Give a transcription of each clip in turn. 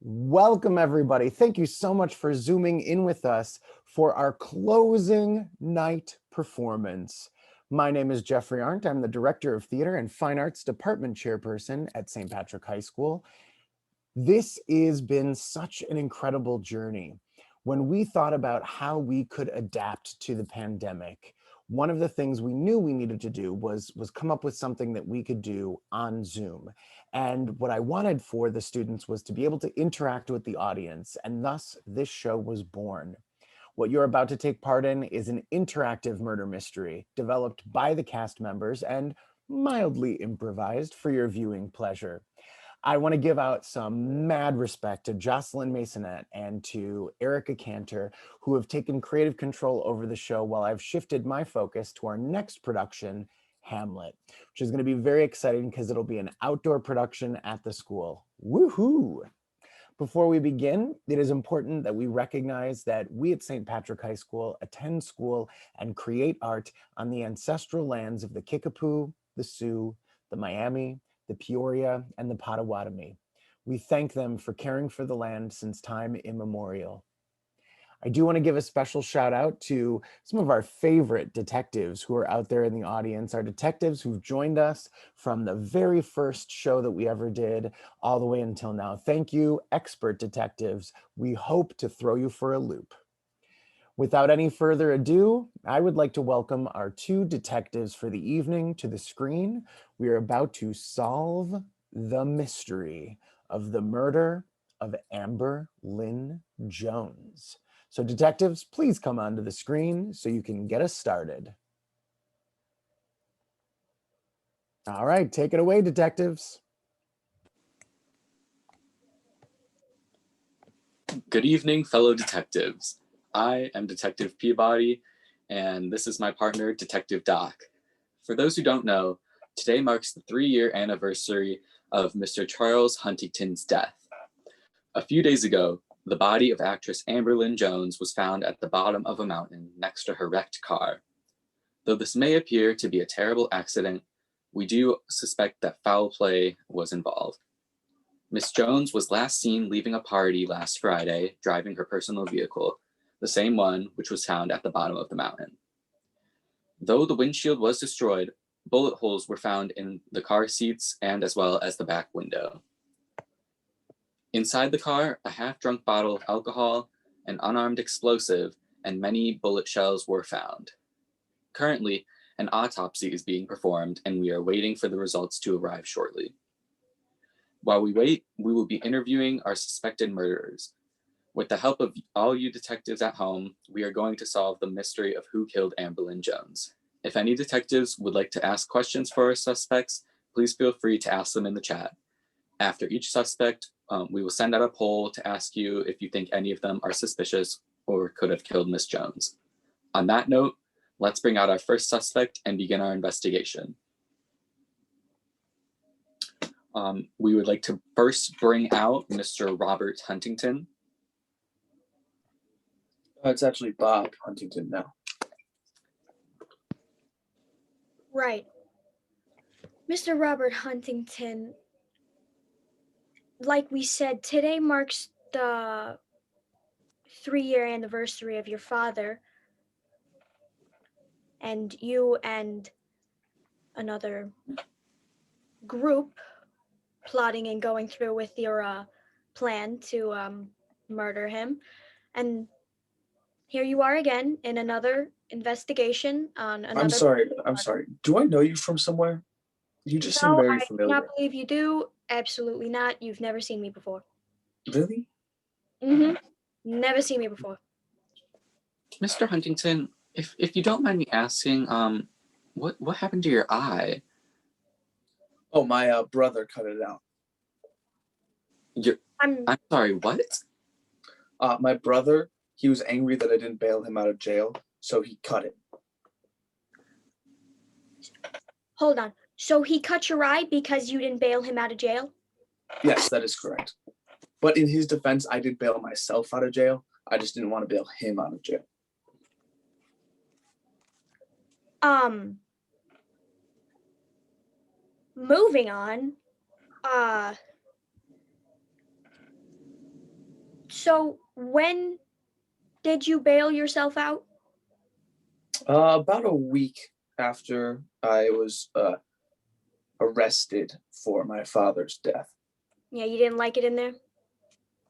Welcome, everybody. Thank you so much for zooming in with us for our closing night performance. My name is Jeffrey Arndt. I'm the Director of Theater and Fine Arts Department Chairperson at St. Patrick High School. This has been such an incredible journey. When we thought about how we could adapt to the pandemic, one of the things we knew we needed to do was come up with something that we could do on Zoom. And what I wanted for the students was to be able to interact with the audience, and thus this show was born. What you're about to take part in is an interactive murder mystery developed by the cast members and mildly improvised for your viewing pleasure. I want to give out some mad respect to Jocelyn Masonette and to Erica Cantor, who have taken creative control over the show while I've shifted my focus to our next production, Hamlet, which is going to be very exciting because it'll be an outdoor production at the school. Woohoo! Before we begin, it is important that we recognize that we at St. Patrick High School attend school and create art on the ancestral lands of the Kickapoo, the Sioux, the Miami, the Peoria, and the Potawatomi. We thank them for caring for the land since time immemorial. I do want to give a special shout out to some of our favorite detectives who are out there in the audience, our detectives who've joined us from the very first show that we ever did all the way until now. Thank you, expert detectives. We hope to throw you for a loop. Without any further ado, I would like to welcome our two detectives for the evening to the screen. We are about to solve the mystery of the murder of Amber Lynn Jones. So detectives, please come onto the screen so you can get us started. All right, take it away, detectives. Good evening, fellow detectives. I am Detective Peabody, and this is my partner, Detective Doc. For those who don't know, today marks the 3-year anniversary of Mr. Charles Huntington's death. A few days ago, the body of actress Amber Lynn Jones was found at the bottom of a mountain next to her wrecked car. Though this may appear to be a terrible accident, we do suspect that foul play was involved. Miss Jones was last seen leaving a party last Friday, driving her personal vehicle, the same one which was found at the bottom of the mountain. Though the windshield was destroyed, bullet holes were found in the car seats and as well as the back window. Inside the car, a half-drunk bottle of alcohol, an unarmed explosive, and many bullet shells were found. Currently, an autopsy is being performed, and we are waiting for the results to arrive shortly. While we wait, we will be interviewing our suspected murderers. With the help of all you detectives at home, we are going to solve the mystery of who killed Amber Lynn Jones. If any detectives would like to ask questions for our suspects, please feel free to ask them in the chat. After each suspect, we will send out a poll to ask you if you think any of them are suspicious or could have killed Miss Jones. On that note, let's bring out our first suspect and begin our investigation. We would like to first bring out Mr. Robert Huntington. It's actually Bob Huntington now. Right. Mr. Robert Huntington, like we said, today marks the 3-year anniversary of your father, and you and another group plotting and going through with your plan to murder him. And here you are again in another investigation on another. I'm sorry. Do I know you from somewhere? You just seem very familiar. I cannot believe you do. Absolutely not. You've never seen me before. Really? Mm-hmm. Never seen me before. Mr. Huntington, if you don't mind me asking, what happened to your eye? Oh, my brother cut it out. I'm sorry, what? My brother, he was angry that I didn't bail him out of jail, so he cut it. Hold on. So he cut your eye because you didn't bail him out of jail? Yes, that is correct. But in his defense, I did bail myself out of jail. I just didn't want to bail him out of jail. Moving on. So when did you bail yourself out? About a week after I was arrested for my father's death. Yeah, you didn't like it in there?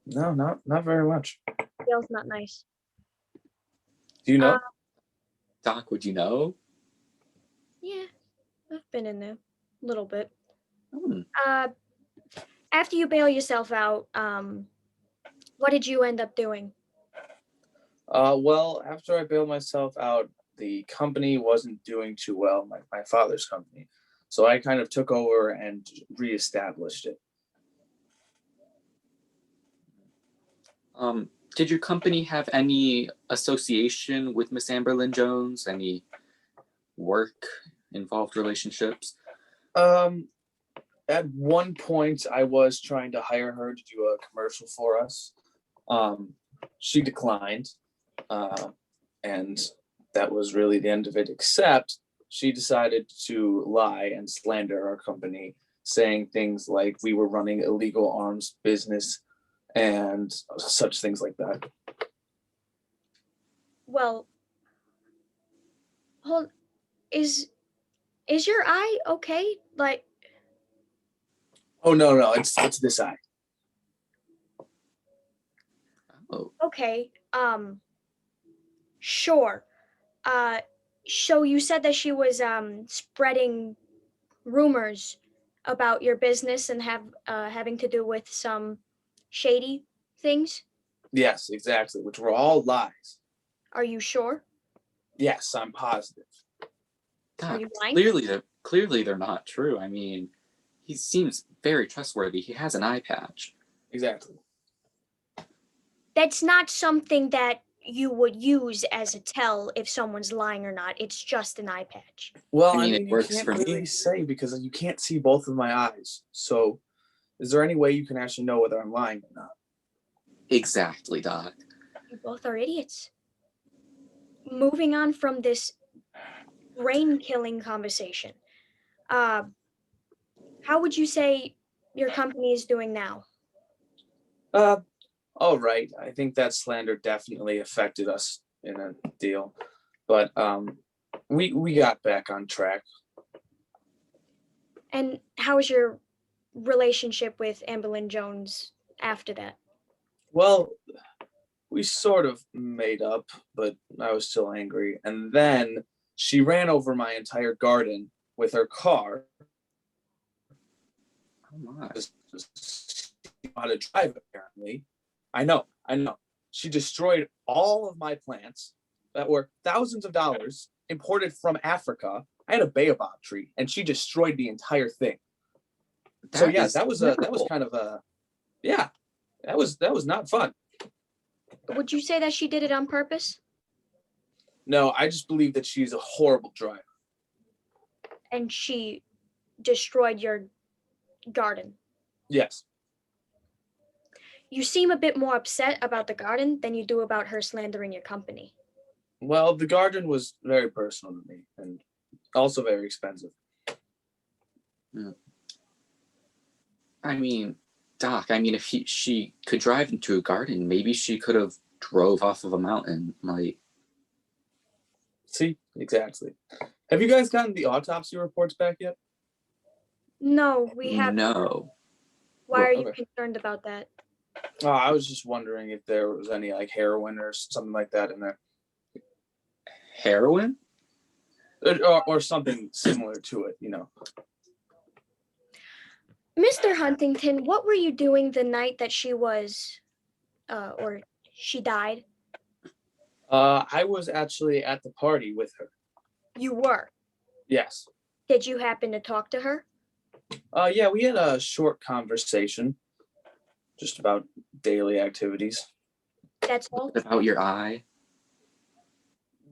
No, not very much. Jail's not nice. Do you know? Doc, would you know? Yeah, I've been in there a little bit. Hmm. After you bail yourself out, what did you end up doing? Well, after I bailed myself out, the company wasn't doing too well, my father's company. So I kind of took over and reestablished it. Did your company have any association with Miss Amberlyn Jones? Any work involved relationships? At one point, I was trying to hire her to do a commercial for us. She declined, and that was really the end of it, except she decided to lie and slander our company, saying things like we were running illegal arms business and such things like that. Well, is your eye okay? Like, Oh no, it's this eye. Oh, okay, sure. So you said that she was spreading rumors about your business and having to do with some shady things. Yes, exactly, which were all lies. Are you sure? Yes, I'm positive. Are Doc, you lying? clearly they're not true. I mean, he seems very trustworthy. He has an eye patch. Exactly. That's not something that you would use as a tell if someone's lying or not. It's just an eye patch. Well, I mean, it you works can't for me. really say because you can't see both of my eyes. So, is there any way you can actually know whether I'm lying or not? Exactly, Doc. You both are idiots. Moving on from this brain-killing conversation, how would you say your company is doing now? All right. I think that slander definitely affected us in a deal, but we got back on track. And how is your relationship with Amberlyn Jones after that? Well, we sort of made up, but I was still angry. And then she ran over my entire garden with her car. Oh my. How to drive, apparently. I know. She destroyed all of my plants that were thousands of dollars imported from Africa. I had a baobab tree, and she destroyed the entire thing. So yeah, that was kind of a that was not fun. Would you say that she did it on purpose? No, I just believe that she's a horrible driver. And she destroyed your garden? Yes. You seem a bit more upset about the garden than you do about her slandering your company. Well, the garden was very personal to me and also very expensive. I mean, Doc, if she could drive into a garden, maybe she could have drove off of a mountain. Like, see, exactly. Have you guys gotten the autopsy reports back yet? No, we haven't. no. Why are you Okay. concerned about that? I was just wondering if there was any like heroin or something like that in there, Heroin? or something similar to it. Mr. Huntington, what were you doing the night that she was, or she died? I was actually at the party with her. You were. Yes. Did you happen to talk to her? Yeah, we had a short conversation, just about daily activities. That's all? About your eye?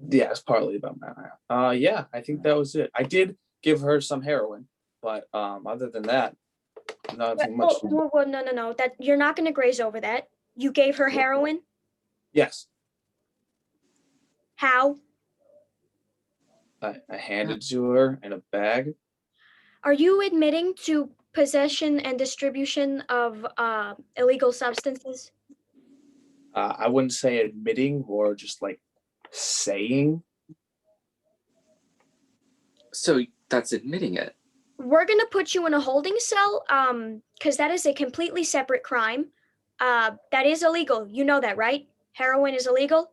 Yeah, it's partly about my eye. Yeah, I think that was it. I did give her some heroin, but other than that, nothing much. Well, no. That you're not going to graze over that. You gave her heroin? Yes. How? I handed it to her in a bag. Are you admitting to possession and distribution of illegal substances? I wouldn't say admitting or just like saying. So that's admitting it. We're gonna put you in a holding cell, because that is a completely separate crime. That is illegal. You know that, right? Heroin is illegal.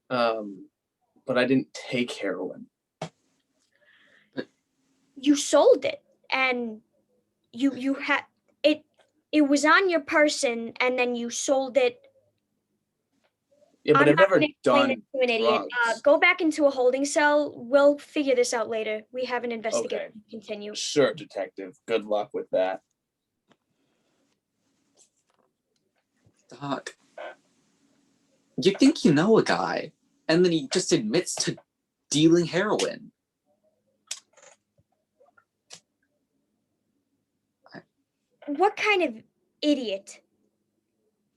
But I didn't take heroin. You sold it, and you had it. It was on your person, and then you sold it. Yeah, but I'm I've not never gonna explain done this to an idiot. drugs. Go back into a holding cell. We'll figure this out later. We have an investigation to continue. Sure, detective. Good luck with that. Doc, you think you know a guy, and then he just admits to dealing heroin. What kind of idiot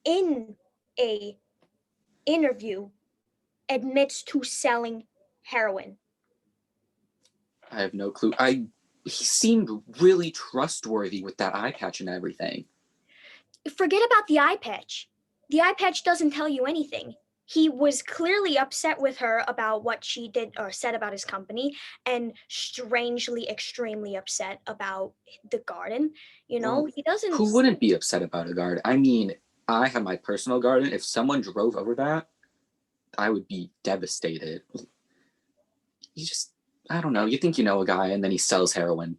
in a interview admits to selling heroin? I have no clue. He seemed really trustworthy with that eye patch and everything. Forget about the eye patch. The eye patch doesn't tell you anything. He was clearly upset with her about what she did or said about his company, and strangely, extremely upset about the garden. You know, Well, he doesn't. Who wouldn't be upset about a garden? I mean, I have my personal garden. If someone drove over that, I would be devastated. You just, I don't know. You think you know a guy, and then he sells heroin.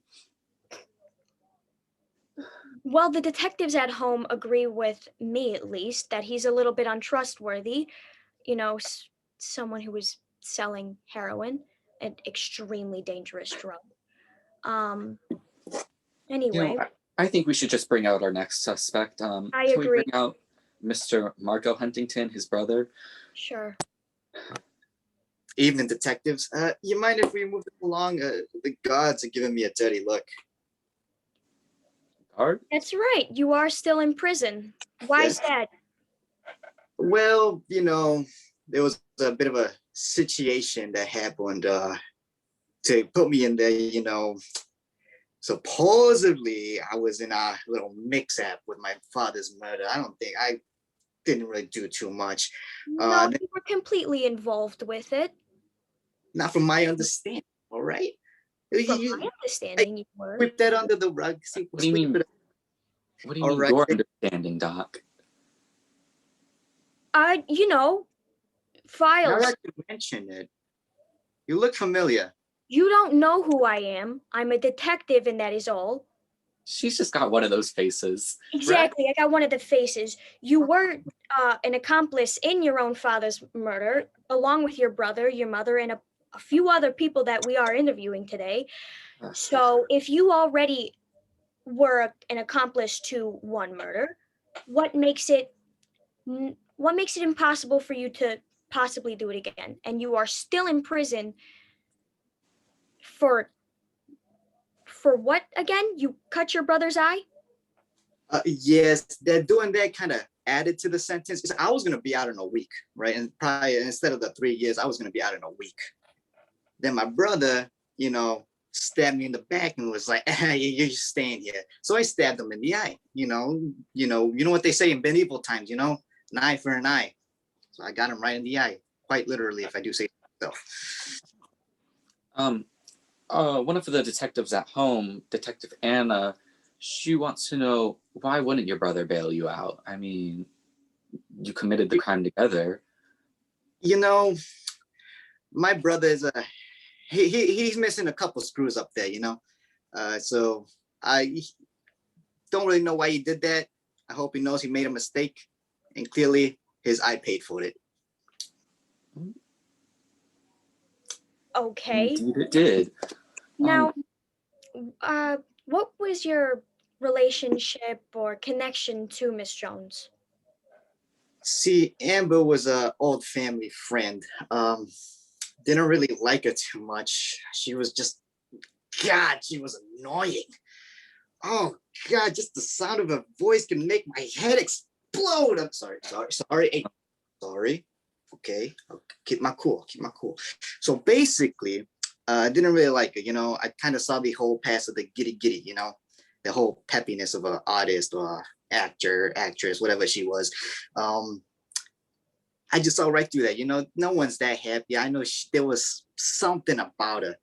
Well, the detectives at home agree with me, at least, that he's a little bit untrustworthy. You know, someone who was selling heroin, an extremely dangerous drug. Anyway, I think we should just bring out our next suspect. I Can we agree. bring out Mr. Marco Huntington, his brother? Sure. Evening, detectives. You mind if we move it along? The guards are giving me a dirty look. Guard? That's right. You are still in prison. Why is that? Well, you know, there was a bit of a situation that happened to put me in there, you know. Supposedly, I was in a little mix-up with my father's murder. I didn't really do too much. No, you were completely involved with it. Not from my understanding, all right? From my understanding, you were. Whip that under the rug. What do you mean? What do you mean, right. your understanding, Doc? You know, files. Now that you mention it, you look familiar. You don't know who I am. I'm a detective, and that is all. She's just got one of those faces. Exactly. Right? I got one of the faces. You were an accomplice in your own father's murder, along with your brother, your mother, and a few other people that we are interviewing today. So if you already were an accomplice to one murder, what makes it impossible for you to possibly do it again? And you are still in prison for what again? You cut your brother's eye? Yes, they're doing that kind of added to the sentence. I was going to be out in a week, right? And probably instead of the 3 years, I was going to be out in a week. Then my brother, you know, stabbed me in the back and was like, you're just staying here. So I stabbed him in the eye, you know what they say in medieval times, you know, an eye for an eye. So I got him right in the eye, quite literally, if I do say so. One of the detectives at home, Detective Anna, she wants to know, why wouldn't your brother bail you out? I mean, you committed the crime together. You know, my brother is he's missing a couple screws up there, you know. So I don't really know why he did that. I hope he knows he made a mistake, and clearly his eye paid for it. Okay. Indeed it did. Now, what was your relationship or connection to Miss Jones? See, Amber was an old family friend. Didn't really like her too much. She was just, God, she was annoying. Oh God, just the sound of her voice can make my head explode. I'm sorry. Hey, sorry. Okay, I'll keep my cool. So basically, I didn't really like her. You know, I kind of saw the whole pass of the giddy, you know, the whole peppiness of an artist or actor, actress, whatever she was. I just saw right through that. You know, no one's that happy. I know there was something about her.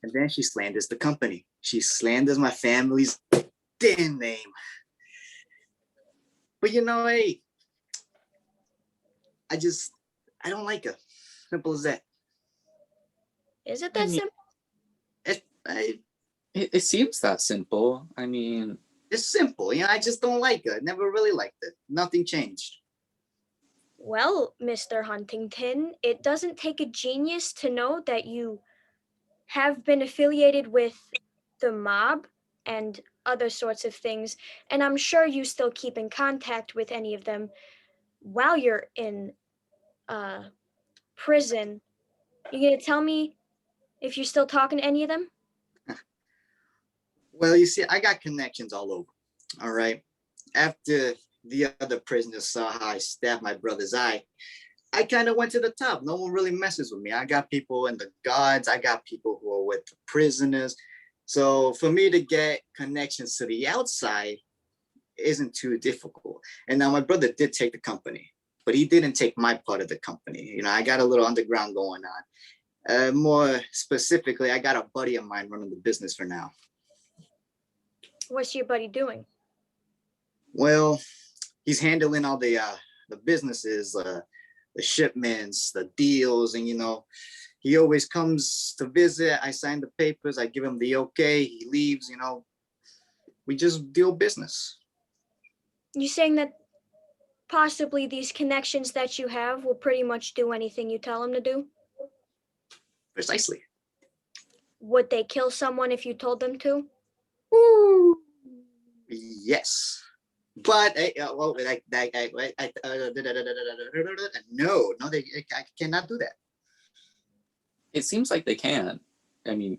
And then she slanders the company. She slanders my family's damn name. But you know, hey, I don't like her. Simple as that. Is it I that mean, simple? It seems that simple. I mean, It's simple. You know, I just don't like her. Never really liked her. Nothing changed. Well, Mr. Huntington, it doesn't take a genius to know that you have been affiliated with the mob and other sorts of things, and I'm sure you still keep in contact with any of them while you're in prison. You gonna tell me if you're still talking to any of them? Well, you see, I got connections all over. All right. After the other prisoners saw how I stabbed my brother's eye, I kind of went to the top. No one really messes with me. I got people in the guards. I got people who are with the prisoners. So for me to get connections to the outside isn't too difficult. And now my brother did take the company, but he didn't take my part of the company. You know, I got a little underground going on. More specifically, I got a buddy of mine running the business for now. What's your buddy doing? Well, he's handling all the businesses, the shipments, the deals, and you know, he always comes to visit. I sign the papers, I give him the okay, he leaves, you know. We just deal business. You saying that possibly these connections that you have will pretty much do anything you tell them to do? Precisely. Would they kill someone if you told them to? Yes. But no, I cannot do that. it seems like they can. I mean,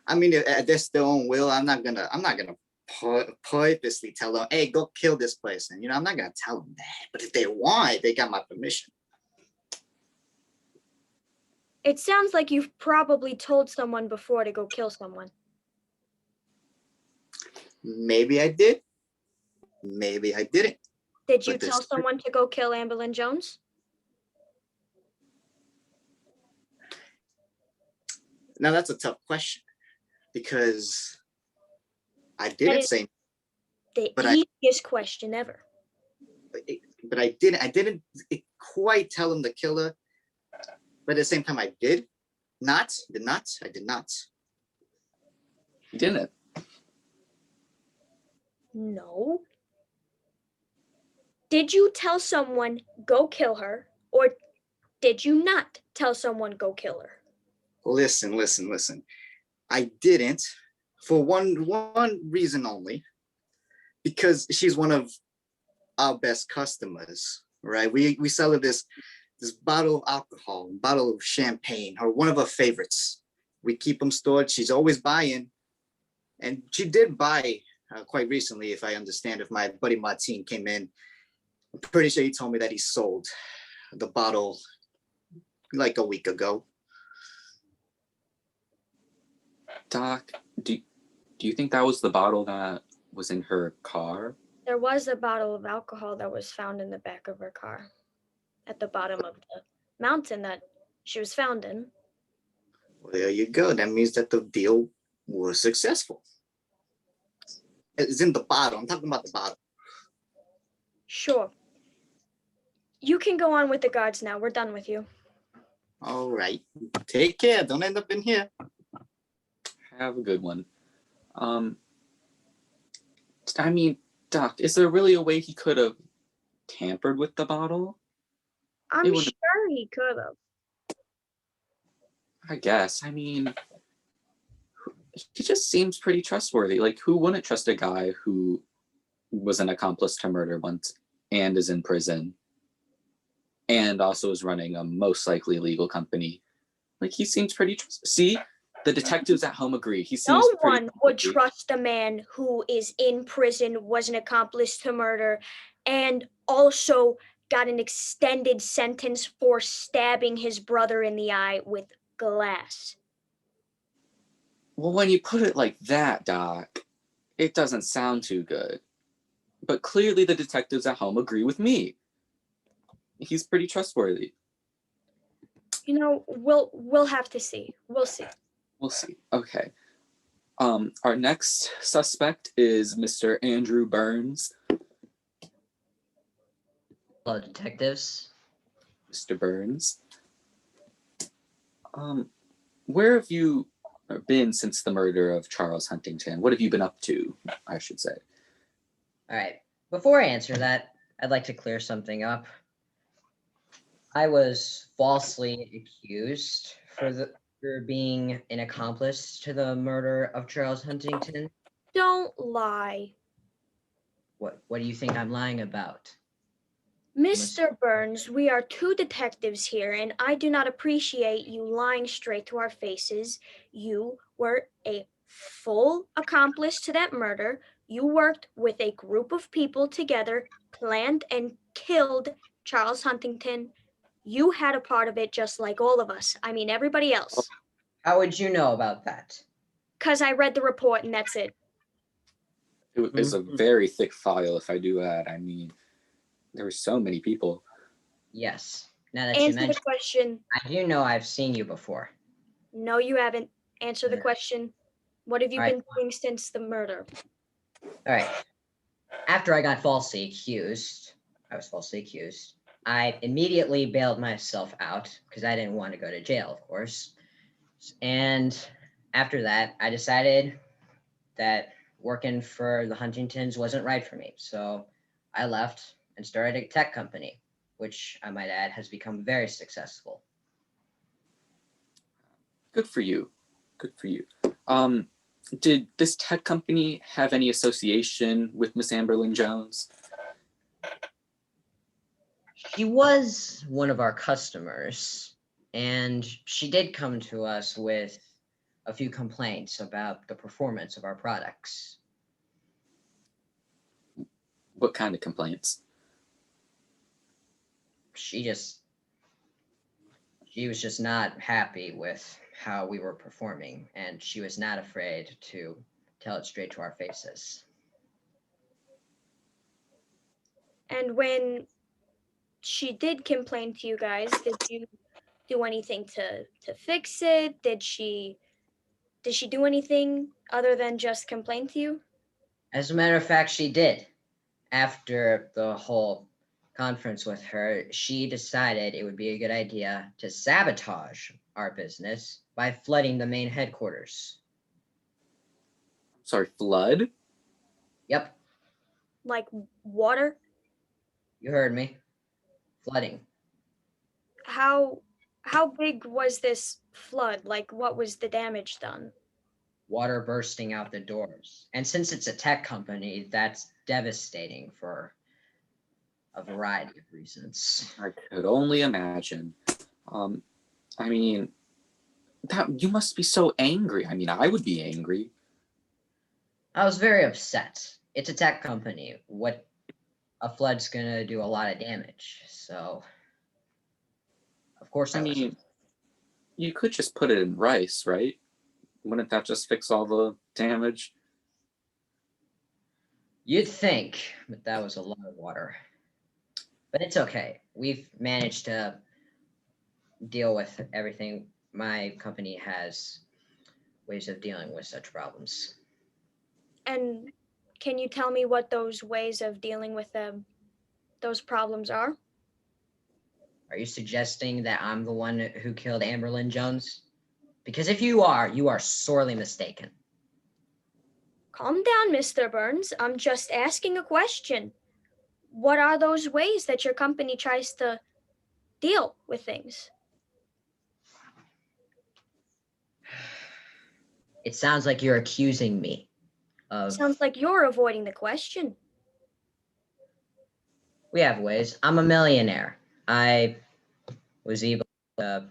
If that's their own will, I'm not gonna purposely tell them, hey, go kill this person. You know, I'm not gonna tell them that. But if they want, they got my permission. It sounds like you've probably told someone before to go kill someone. Maybe I did. Maybe I didn't. Did you But tell this- someone to go kill Amberlyn Jones? Now that's a tough question because I That didn't is say, the but I- easiest question ever. but I didn't quite tell him to kill her. But at the same time, I did not. I did not. you didn't. No. Did you tell someone go kill her, or did you not tell someone go kill her? Listen. I didn't for one reason only, because she's one of our best customers, right? We sell her this bottle of alcohol, bottle of champagne, or one of her favorites. We keep them stored. She's always buying, and she did buy quite recently, if I understand. If my buddy Martin came in, I'm pretty sure he told me that he sold the bottle like a week ago. Doc, do you think that was the bottle that was in her car? There was a bottle of alcohol that was found in the back of her car at the bottom of the mountain that she was found in. Well, there you go. That means that the deal was successful. It's in the bottle. I'm talking about the bottle. Sure. You can go on with the guards now. We're done with you. All right. Take care. Don't end up in here. Have a good one. I mean, Doc, is there really a way he could have tampered with the bottle? I'm It wouldn't- sure he could have. I guess. I mean, he just seems pretty trustworthy. Like, who wouldn't trust a guy who was an accomplice to murder once and is in prison and also is running a most likely legal company? Like, he seems pretty See, the detectives at home agree. He seems No pretty one would trustworthy. trust a man who is in prison, was an accomplice to murder, and also got an extended sentence for stabbing his brother in the eye with glass. Well, when you put it like that, Doc, It doesn't sound too good. But clearly the detectives at home agree with me. He's pretty trustworthy. You know, we'll have to see. We'll see. We'll see. Okay. Our next suspect is Mr. Andrew Burns. Hello, detectives. Mr. Burns. Where have you been since the murder of Charles Huntington? What have you been up to, I should say? All right. Before I answer that, I'd like to clear something up. I was falsely accused for being an accomplice to the murder of Charles Huntington. Don't lie. What do you think I'm lying about? Mr. Burns, we are two detectives here, and I do not appreciate you lying straight to our faces. You were a full accomplice to that murder. You worked with a group of people together, planned and killed Charles Huntington. You had a part of it just like all of us. I mean, everybody else. How would you know about that? Because I read the report and that's it. It is a very thick file, if I do add. I mean, there were so many people. Yes. Now that you Answer the mentioned, question. I do know I've seen you before. No, you haven't. Answer the Yeah. question. What have you All right. been doing since the murder? All right. After I got falsely accused, I immediately bailed myself out because I didn't want to go to jail, of course. And after that, I decided that working for the Huntingtons wasn't right for me. So I left and started a tech company, which I might add has become very successful. Good for you. Good for you. Did this tech company have any association with Miss Amberlyn Jones? She was one of our customers, and she did come to us with a few complaints about the performance of our products. What kind of complaints? She was just not happy with how we were performing, and she was not afraid to tell it straight to our faces. And when she did complain to you guys, did you do anything to fix it? Did she do anything other than just complain to you? As a matter of fact, she did. After the whole conference with her, she decided it would be a good idea to sabotage our business by flooding the main headquarters. Sorry, flood? Yep, Like water? you heard me. Flooding. How big was this flood? Like what was the damage done? Water bursting out the doors. And since it's a tech company, that's devastating for a variety of reasons. I could only imagine. I mean, that you must be so angry. I mean, I would be angry. I was very upset. It's a tech company. What a flood's gonna do a lot of damage. So, of course, I mean, you could just put it in rice, right? Wouldn't that just fix all the damage? You'd think, but that was a lot of water. But it's okay. We've managed to deal with everything. My company has ways of dealing with such problems. And can you tell me what those ways of dealing with those problems are? Are you suggesting that I'm the one who killed Amberlyn Jones? Because if you are sorely mistaken. Calm down, Mr. Burns. I'm just asking a question. What are those ways that your company tries to deal with things? It sounds like you're accusing me of... Sounds like you're avoiding the question. We have ways. I'm a millionaire. I was able to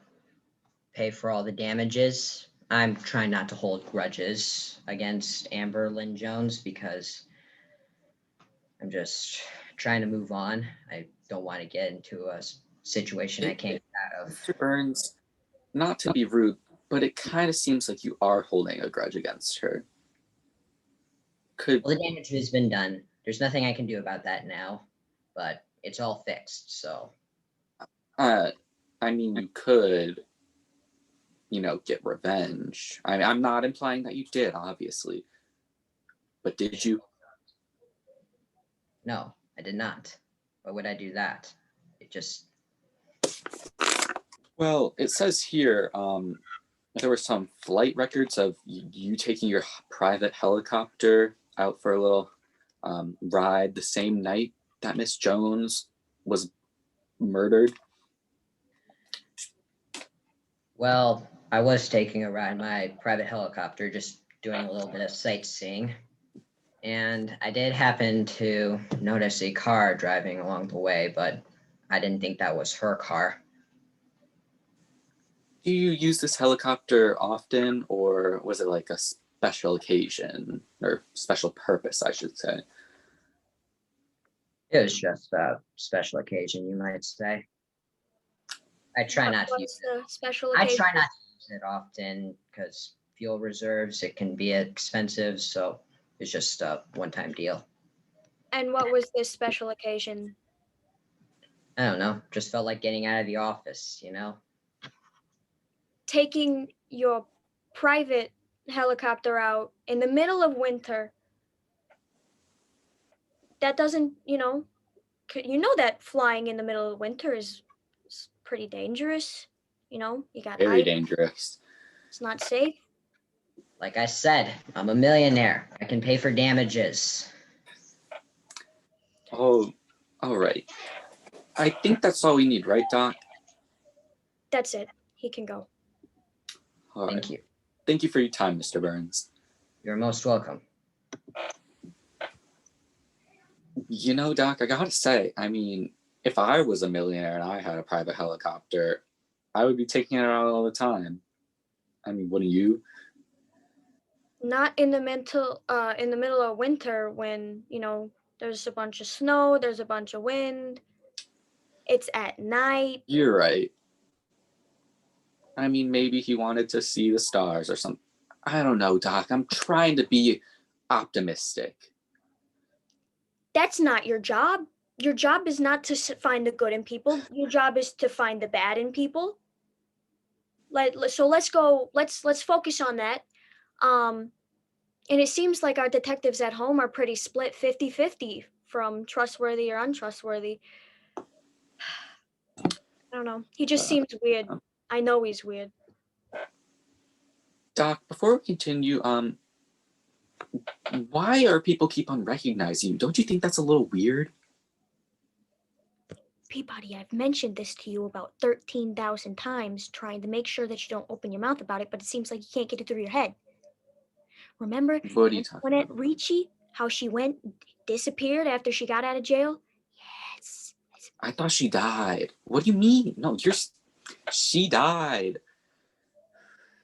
pay for all the damages. I'm trying not to hold grudges against Amberlyn Jones because I'm just trying to move on. I don't want to get into a situation I can't get out of. Mr. Burns, not to be rude, but it kind of seems like you are holding a grudge against her. Could Well, the damage has been done. There's nothing I can do about that now, but it's all fixed. So I mean, you could, get revenge. I'm not implying that you did, obviously, but did you? no, I did not. Why would I do that? It just Well, it says here there were some flight records of you taking your private helicopter out for a little ride the same night that Miss Jones was murdered. well, I was taking a ride in my private helicopter, just doing a little bit of sightseeing. And I did happen to notice a car driving along the way, but I didn't think that was her car. Do you use this helicopter often, or was it like a special occasion or special purpose, I should say? It was just a special occasion, you might say. I try What not to was use the special I occasion? try not to use it often because fuel reserves, it can be expensive. So it's just a one-time deal. And what was this special occasion? I don't know. Just felt like getting out of the office, you know? Taking your private helicopter out in the middle of winter. That doesn't, you know that flying in the middle of winter is pretty dangerous. You got Very ice. dangerous. It's not safe. Like I said, I'm a millionaire. I can pay for damages. Oh, all right. I think that's all we need, right, Doc? That's it. He can go. All right. Thank you. Thank you for your time, Mr. Burns. You're most welcome. Doc, I gotta say, if I was a millionaire and I had a private helicopter, I would be taking it out all the time. Wouldn't you? Not in the middle of winter when, there's a bunch of snow, there's a bunch of wind. It's at night. You're right. Maybe he wanted to see the stars or something. I don't know, Doc. I'm trying to be optimistic. That's not your job. Your job is not to find the good in people. Your job is to find the bad in people. So let's go. Let's focus on that. And it seems like our detectives at home are pretty split 50-50 from trustworthy or untrustworthy. I don't know. He just seems weird. I know he's weird. Doc, before we continue, why are people keep on recognizing you? Don't you think that's a little weird? Peabody, I've mentioned this to you about 13,000 times, trying to make sure that you don't open your mouth about it, but it seems like you can't get it through your head. Remember What are you talking Antoinette about? Ricci, how she disappeared after she got out of jail? Yes. I thought she died. What do you mean? No, she died.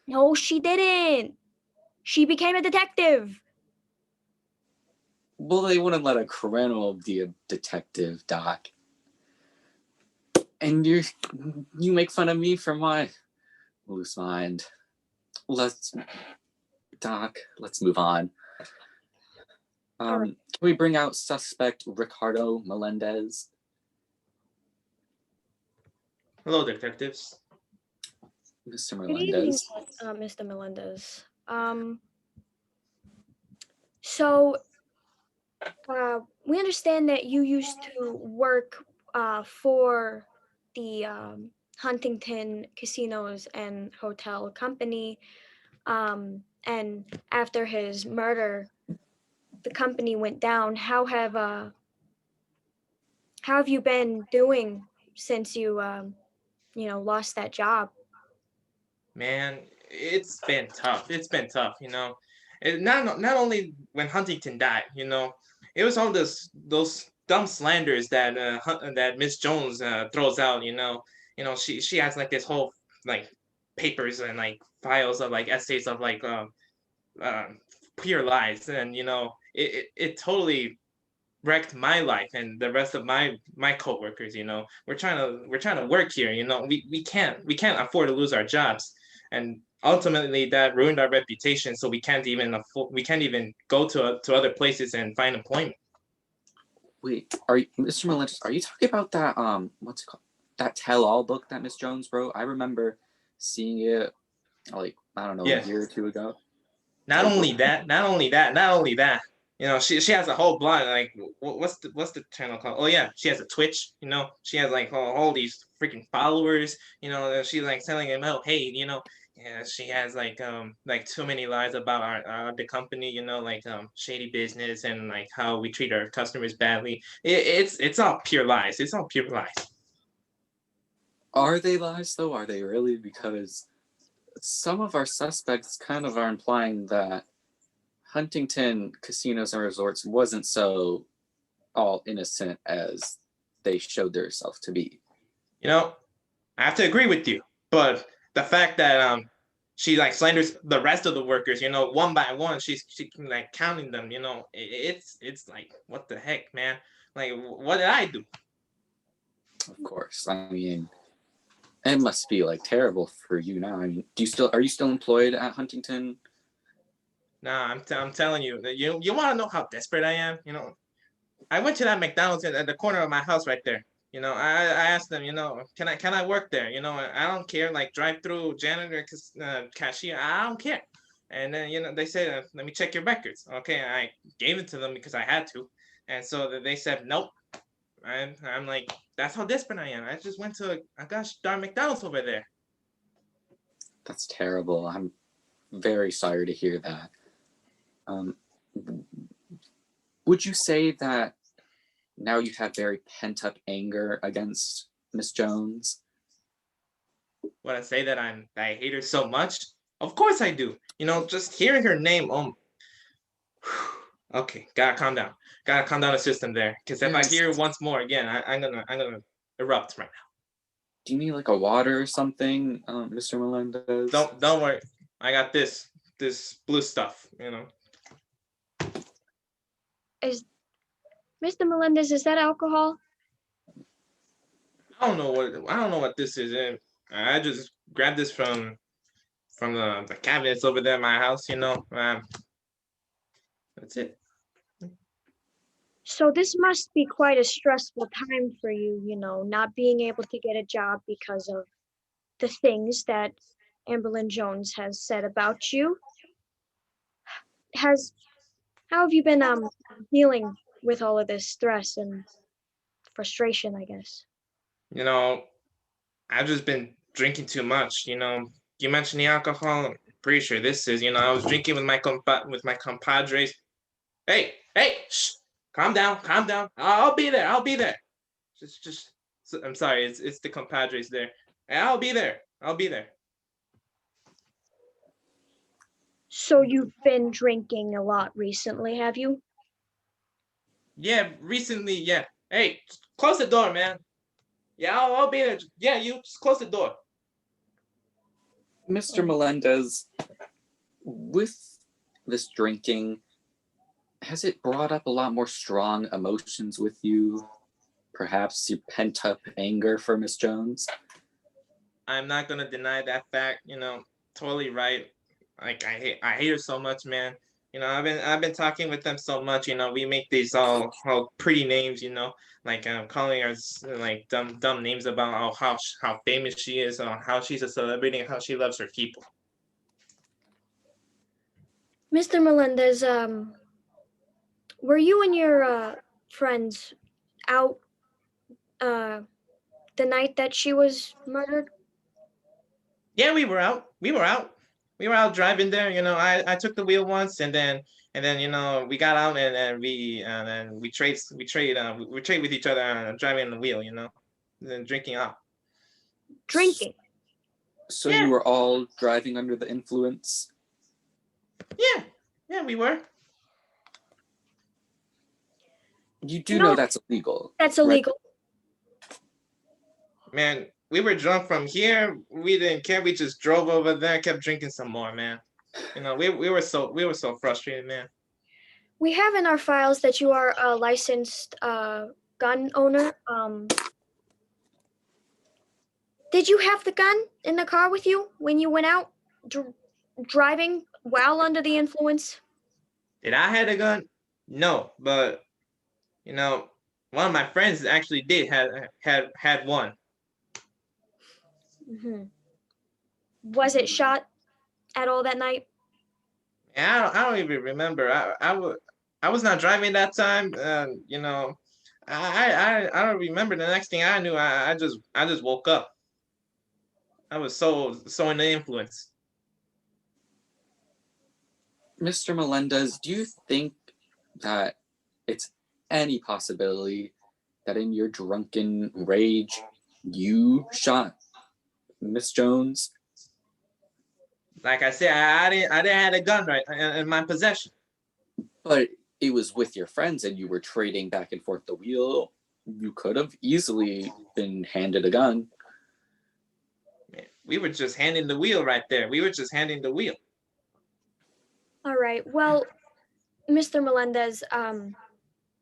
No, she didn't. She became a detective. Well, they wouldn't let a criminal be a detective, Doc. And you make fun of me for my loose mind. Doc, let's move on. Alright. Can we bring out suspect Ricardo Melendez? Hello, detectives. Mr. Good evening, Melendez. Mr. Melendez. So we understand that you used to work for the Huntington Casinos and Hotel Company, and after his murder, the company went down. How have you been doing since you lost that job? Man, it's been tough. It's been tough, you know. Not only when Huntington died, you know, it was all those dumb slanders that that Miss Jones throws out, you know. She has like this whole like papers and like files of like essays of like pure lies, and it totally wrecked my life and the rest of my coworkers. You know, we're trying to work here. You know, we can't afford to lose our jobs, and ultimately that ruined our reputation. So we can't even go to other places and find employment. Wait, Mr. Melendez, are you talking about that what's it called? That tell-all book that Miss Jones wrote? I remember seeing it like, I don't know, Yes. a year or two ago. Not only that. You know, she has a whole blog. Like, what's the channel called? Oh yeah, she has a Twitch. You know, she has like all these freaking followers. You know, she's like telling them, oh hey, you know, yeah, she has like too many lies about the company. You know, like shady business and like how we treat our customers badly. It's all pure lies. It's all pure lies. Are they lies though? Are they really? Because some of our suspects kind of are implying that Huntington casinos and resorts wasn't so all innocent as they showed themselves to be. You know, I have to agree with you, but the fact that she like slanders the rest of the workers, you know, one by one, she like counting them, you know, it's like, what the heck, man? Like, what did I do? Of course, I mean, it must be like terrible for you now. I mean, are you still employed at Huntington? Nah, I'm telling you that you want to know how desperate I am. You know, I went to that McDonald's at the corner of my house right there. You know, I asked them, you know, can I work there? You know, I don't care, like drive through janitor, cashier, I don't care. And then, you know, they said, let me check your records. Okay, I gave it to them because I had to, and so they said nope. And I'm like, that's how desperate I am. I just went to a gosh darn McDonald's over there. That's terrible. I'm very sorry to hear that. Would you say that now you have very pent up anger against Miss Jones? Would I say that I hate her so much? Of course I do. You know, just hearing her name, okay, gotta calm down. Gotta calm down the system there. Because if I hear it once more again, I'm gonna erupt right now. Do you need like a water or something, Mr. Melendez? Don't worry. I got this blue stuff, you know. Is Mr. Melendez, is that alcohol? I don't know what this is. I just grabbed this from the cabinets over there at my house, you know. That's it. So this must be quite a stressful time for you, you know, not being able to get a job because of the things that Amberlyn Jones has said about you. How have you been dealing with all of this stress and frustration, I guess? You know, I've just been drinking too much. You know, you mentioned the alcohol. I'm pretty sure this is. You know, I was drinking with my compadres. Hey, shh, calm down. I'll be there. Just. I'm sorry. It's the compadres there. I'll be there. So you've been drinking a lot recently, have you? Yeah, recently. Yeah. Hey, close the door, man. Yeah, I'll be there. Yeah, you just close the door. Mr. Melendez, with this drinking, has it brought up a lot more strong emotions with you? Perhaps your pent up anger for Miss Jones? I'm not gonna deny that fact. You know, totally right. Like I hate her so much, man. You know, I've been talking with them so much. You know, we make these all pretty names. You know, like calling her like dumb names about how famous she is, how she's a celebrity, and how she loves her people. Mr. Melendez, were you and your friends out the night that she was murdered? Yeah, we were out. We were out driving there. You know, I took the wheel once, and then you know we got out and then we trade with each other driving the wheel. You know, and then drinking up. Drinking? So Yeah. you were all driving under the influence? Yeah, we were. You do know that's illegal. That's illegal. Right? Man, we were drunk from here. We didn't care. We just drove over there, kept drinking some more, man. You know, we were so frustrated, man. We have in our files that you are a licensed gun owner. Did you have the gun in the car with you when you went out driving while under the influence? Did I had a gun? No, but you know, one of my friends actually did had one. Hmm. Was it shot at all that night? And I don't even remember. I was not driving that time. You know, I don't remember. The next thing I knew, I just woke up. I was so in the influence. Mr. Melendez, do you think that it's any possibility that in your drunken rage you shot Miss Jones? Like I said, I didn't have a gun right in my possession. But it was with your friends and you were trading back and forth the wheel. You could have easily been handed a gun. We were just handing the wheel right there. We were just handing the wheel. All right. Well, Mr. Melendez,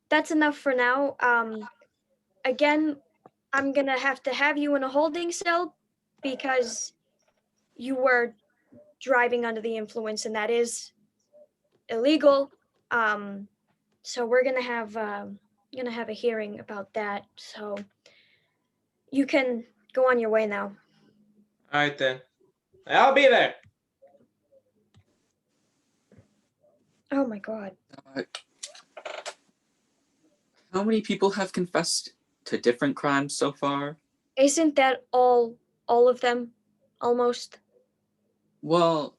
that's enough for now. Again, I'm gonna have to have you in a holding cell because you were driving under the influence, and that is illegal. So we're gonna have a hearing about that. So you can go on your way now. All right then. I'll be there. Oh my God. How many people have confessed to different crimes so far? Isn't that all of them? Almost. Well,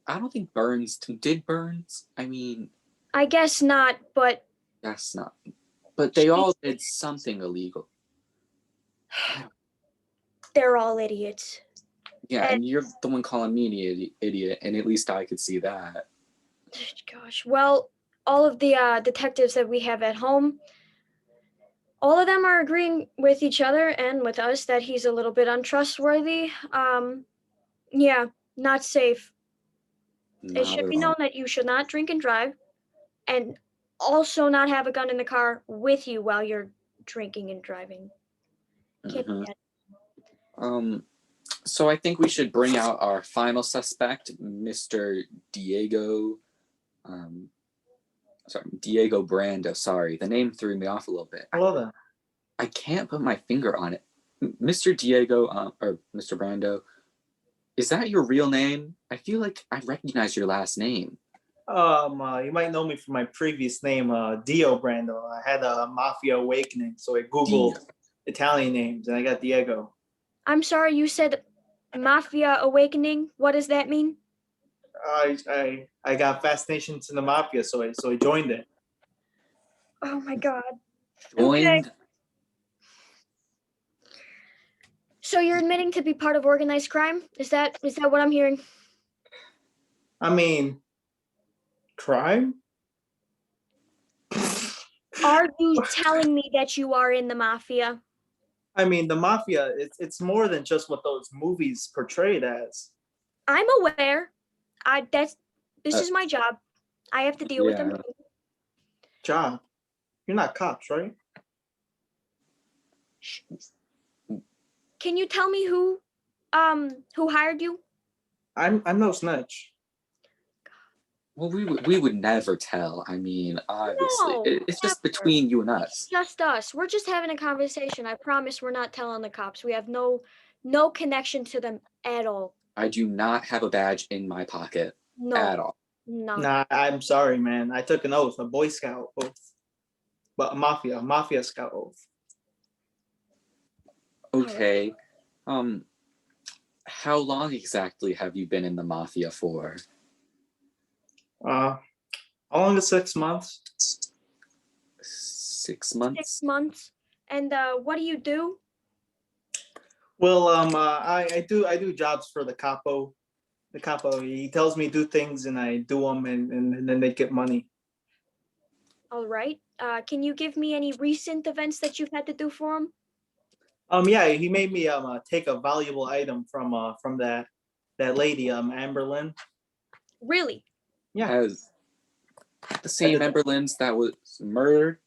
I don't think Burns did Burns. I mean, I guess not, but that's not. But they all did something illegal. they're all idiots. Yeah, and you're the one calling me an idiot, and at least I could see that. Gosh. Well, all of the detectives that we have at home, all of them are agreeing with each other and with us that he's a little bit untrustworthy. Yeah, not safe. It Not should at be all. known that you should not drink and drive, and also not have a gun in the car with you while you're drinking and driving. Can't do that. So I think we should bring out our final suspect, Mr. Diego. Diego Brando. Sorry, the name threw me off a little bit. Hello there. I can't put my finger on it. Mr. Diego, or Mr. Brando, is that your real name? I feel like I recognize your last name. You might know me from my previous name, Dio Brando. I had a mafia awakening, so I googled Italian names and I got Diego. I'm sorry, you said Mafia Awakening. What does that mean? I got fascination to the mafia, so I joined it. Oh my God. Joined. Okay. So you're admitting to be part of organized crime? Is that what I'm hearing? I mean, crime? Are you telling me that you are in the mafia? I mean, the mafia, it's more than just what those movies portrayed as. I'm aware. This is my job. I have to deal with them. Job? You're not cops, right? Can you tell me who hired you? I'm no snitch. Well, we would never tell. I mean, obviously, No, it's just never. between you and us. Just us. We're just having a conversation. I promise we're not telling the cops. We have no connection to them at all. I do not have a badge in my pocket No. at all. No. Nah, I'm sorry, man. I took an oath, a Boy Scout oath, but a mafia scout oath. Okay. How long exactly have you been in the mafia for? How long is 6 months? 6 months? 6 months. And what do you do? Well, I do jobs for the capo. The capo, he tells me do things and I do them, and then they get money. All right. Can you give me any recent events that you've had to do for him? Yeah, he made me take a valuable item from that lady, Amber Lynn. Really? Yeah. As the same Amber Lynn's that was murdered?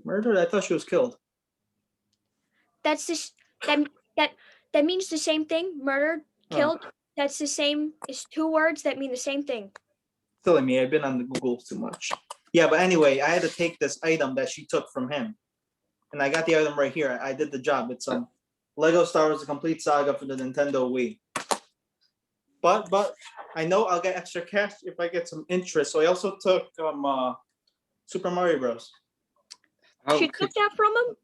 Murdered? I thought she was killed. That's this that means the same thing? Murdered, killed? That's the same. It's two words that mean the same thing. Silly me, I've been on the Google too much. Yeah, but anyway, I had to take this item that she took from him. And I got the item right here. I did the job. It's Lego Star Wars: The Complete Saga for the Nintendo Wii. But I know I'll get extra cash if I get some interest. So I also took Super Mario Bros. How She could took that from him?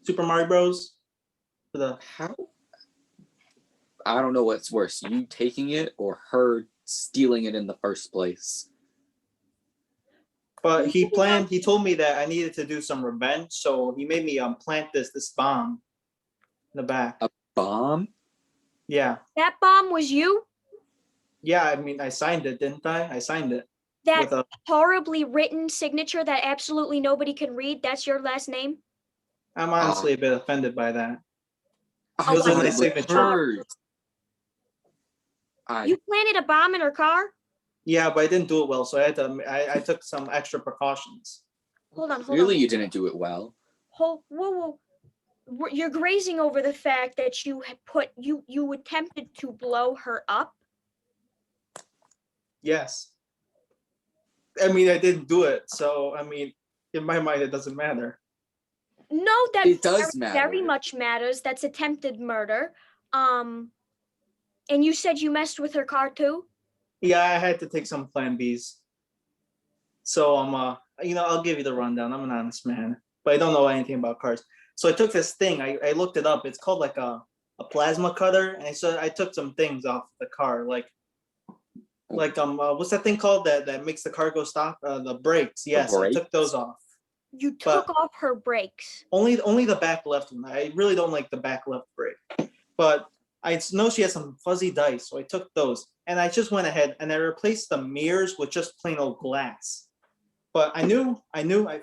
Super Mario Bros. For the how? I don't know what's worse, you taking it or her stealing it in the first place. But he told me that I needed to do some revenge, so he made me plant this bomb in the back. A bomb? Yeah. That bomb was you? Yeah, I mean I signed it, didn't I? I signed it. That With a horribly written signature that absolutely nobody can read. That's your last name? I'm honestly a bit offended by that. I was like my wanted signature. hers. You planted a bomb in her car? Yeah, but I didn't do it well, so I took some extra precautions. Hold on. Clearly you didn't do it well. Whoa. You're grazing over the fact that you had you attempted to blow her up. Yes. I mean, I didn't do it, so I mean, in my mind, it doesn't matter. No, that It does matter. very much matters. That's attempted murder. And you said you messed with her car too? Yeah, I had to take some Plan Bs. So I'll give you the rundown. I'm an honest man, but I don't know anything about cars. So I took this thing. I looked it up. It's called like a plasma cutter, and so I took some things off the car, like what's that thing called that makes the car go stop? The brakes. Yes, I took those off. You took off her brakes. Only the back left one. I really don't like the back left brake, but I know she has some fuzzy dice, so I took those, and I just went ahead and I replaced the mirrors with just plain old glass. But I knew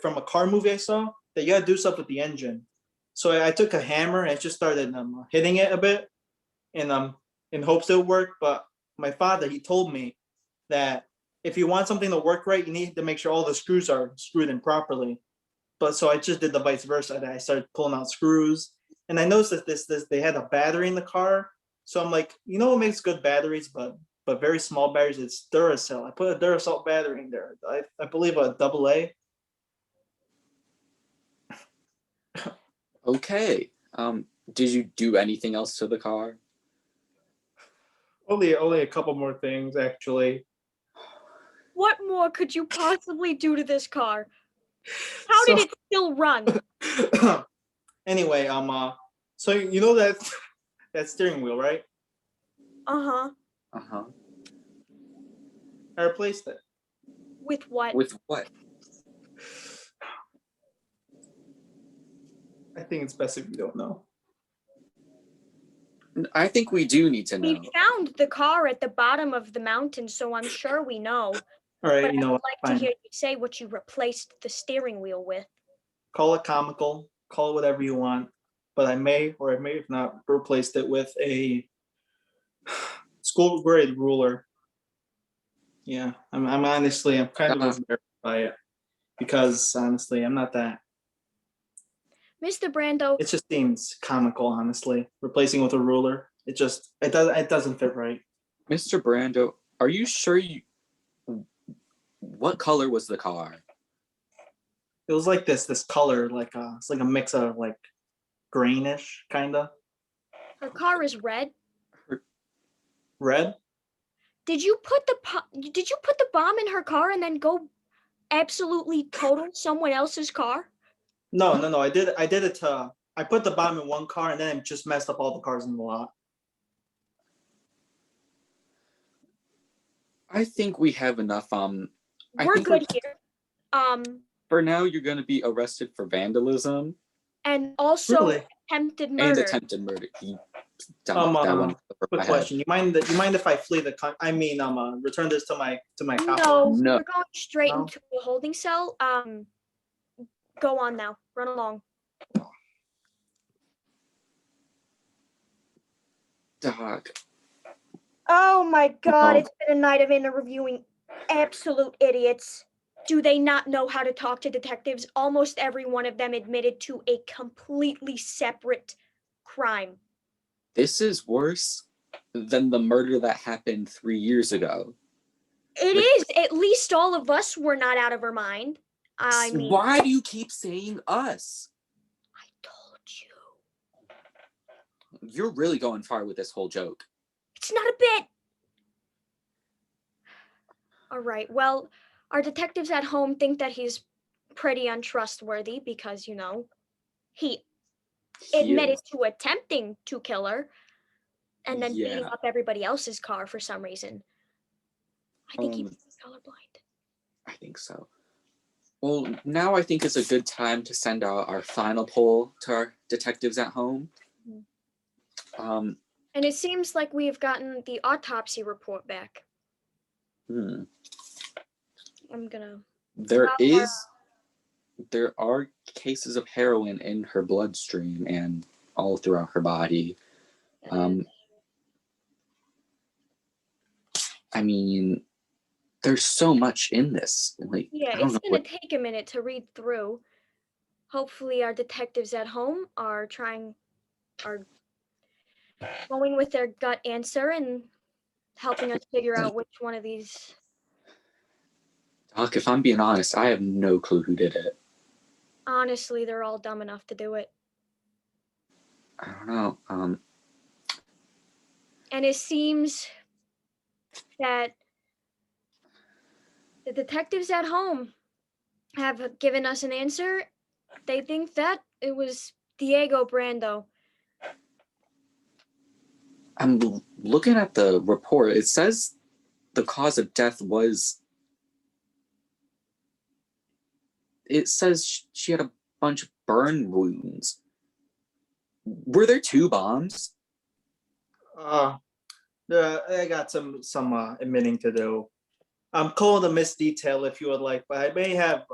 from a car movie I saw that you gotta do stuff with the engine, so I took a hammer and I just started hitting it a bit, in hopes it would work. But my father, he told me that if you want something to work right, you need to make sure all the screws are screwed in properly. But so I just did the vice versa. I started pulling out screws, and I noticed that this they had a battery in the car. So I'm like, you know what makes good batteries, but very small batteries? It's Duracell. I put a Duracell battery in there. I believe a AA. Okay. Did you do anything else to the car? Only a couple more things actually. What more could you possibly do to this car? How did it still run? Anyway, so you know that steering wheel, right? Uh-huh. Uh-huh. I replaced it. With what? With what? I think it's best if you don't know. I think we do need to know. We found the car at the bottom of the mountain, so I'm sure we know. All right, But you I know would what? like to Fine. hear you say what you replaced the steering wheel with. Call it comical, call it whatever you want, but I may or I may have not replaced it with a school grade ruler. Yeah, I'm honestly, I'm kind of embarrassed by it because honestly, I'm not that. Mr. Brando, It just seems comical, honestly. Replacing with a ruler, it doesn't fit right. Mr. Brando, are you sure what color was the car? It was like this color, it's like a mix of like greenish kinda. her car is red. Red? Did you put the bomb in her car and then go absolutely total someone else's car? No. I did it to. I put the bomb in one car and then it just messed up all the cars in the lot. I think we have enough. We're good here. For now, you're going to be arrested for vandalism And also Really? attempted murder. and attempted murder. That one. Quick question. You mind if I flee the return this to my No, No. we're going straight No? into a holding cell. Go on now. Run along. Doc. Oh my God, Oh. it's been a night of interviewing absolute idiots. Do they not know how to talk to detectives? Almost every one of them admitted to a completely separate crime. This is worse than the murder that happened 3 years ago. It is. At least all of us were not out of our mind. I mean, Why do you keep saying us? I told you. You're really going far with this whole joke. It's not a bit. All right. Well, our detectives at home think that he's pretty untrustworthy because, you know, he admitted to attempting to kill her and then beating Yeah. up everybody else's car for some reason. I think he's colorblind. I think so. Well, now I think it's a good time to send out our final poll to our detectives at home. And it seems like we have gotten the autopsy report back. I'm gonna. There are cases of heroin in her bloodstream and all throughout her body. I mean, there's so much in this. Like, Yeah, it's gonna take a minute to read through. Hopefully, our detectives at home are going with their gut answer and helping us figure out which one of these. Doc, if I'm being honest, I have no clue who did it. Honestly, they're all dumb enough to do it. I don't know. And it seems that the detectives at home have given us an answer. They think that it was Diego Brando. I'm looking at the report. It says the cause of death was. It says she had a bunch of burn wounds. Were there 2 bombs? I got some admitting to do. I'm calling the miss detail if you would like, but I may have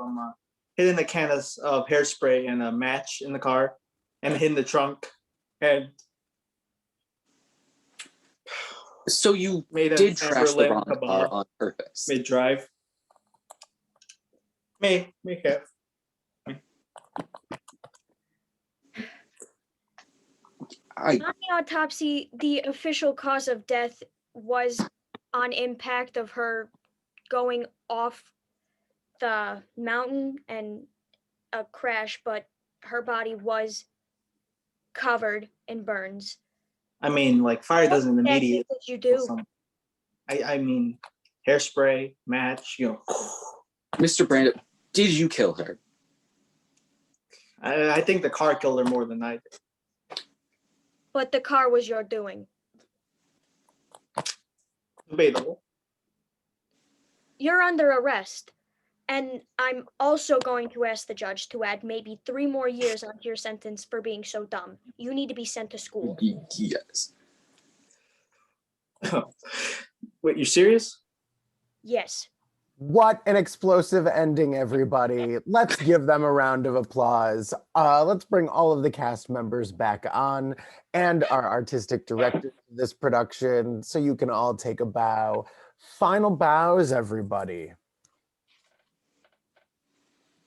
hidden a can of hairspray and a match in the car and hidden the trunk. And so you made did trash the wrong car on purpose. Mid-drive. May have. On the autopsy, the official cause of death was on impact of her going off the mountain and a crash, but her body was covered in burns. I mean, like, fire doesn't immediately. What did you do? I mean, hairspray, match, you know. Mr. Brando, did you kill her? I think the car killed her more than I did. But the car was your doing. Debatable. You're under arrest. And I'm also going to ask the judge to add maybe 3 more years onto your sentence for being so dumb. You need to be sent to school. Yes. Wait, you serious? Yes. What an explosive ending, everybody. Let's give them a round of applause. Let's bring all of the cast members back on and our artistic director of this production so you can all take a bow. Final bows, everybody.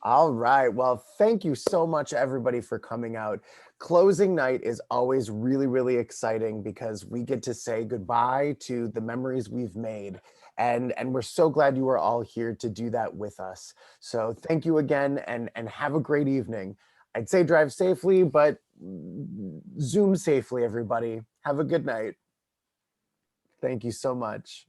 All right. Well, thank you so much, everybody, for coming out. Closing night is always really, really exciting because we get to say goodbye to the memories we've made. And we're so glad you are all here to do that with us. So thank you again and have a great evening. I'd say drive safely, but Zoom safely, everybody. Have a good night. Thank you so much.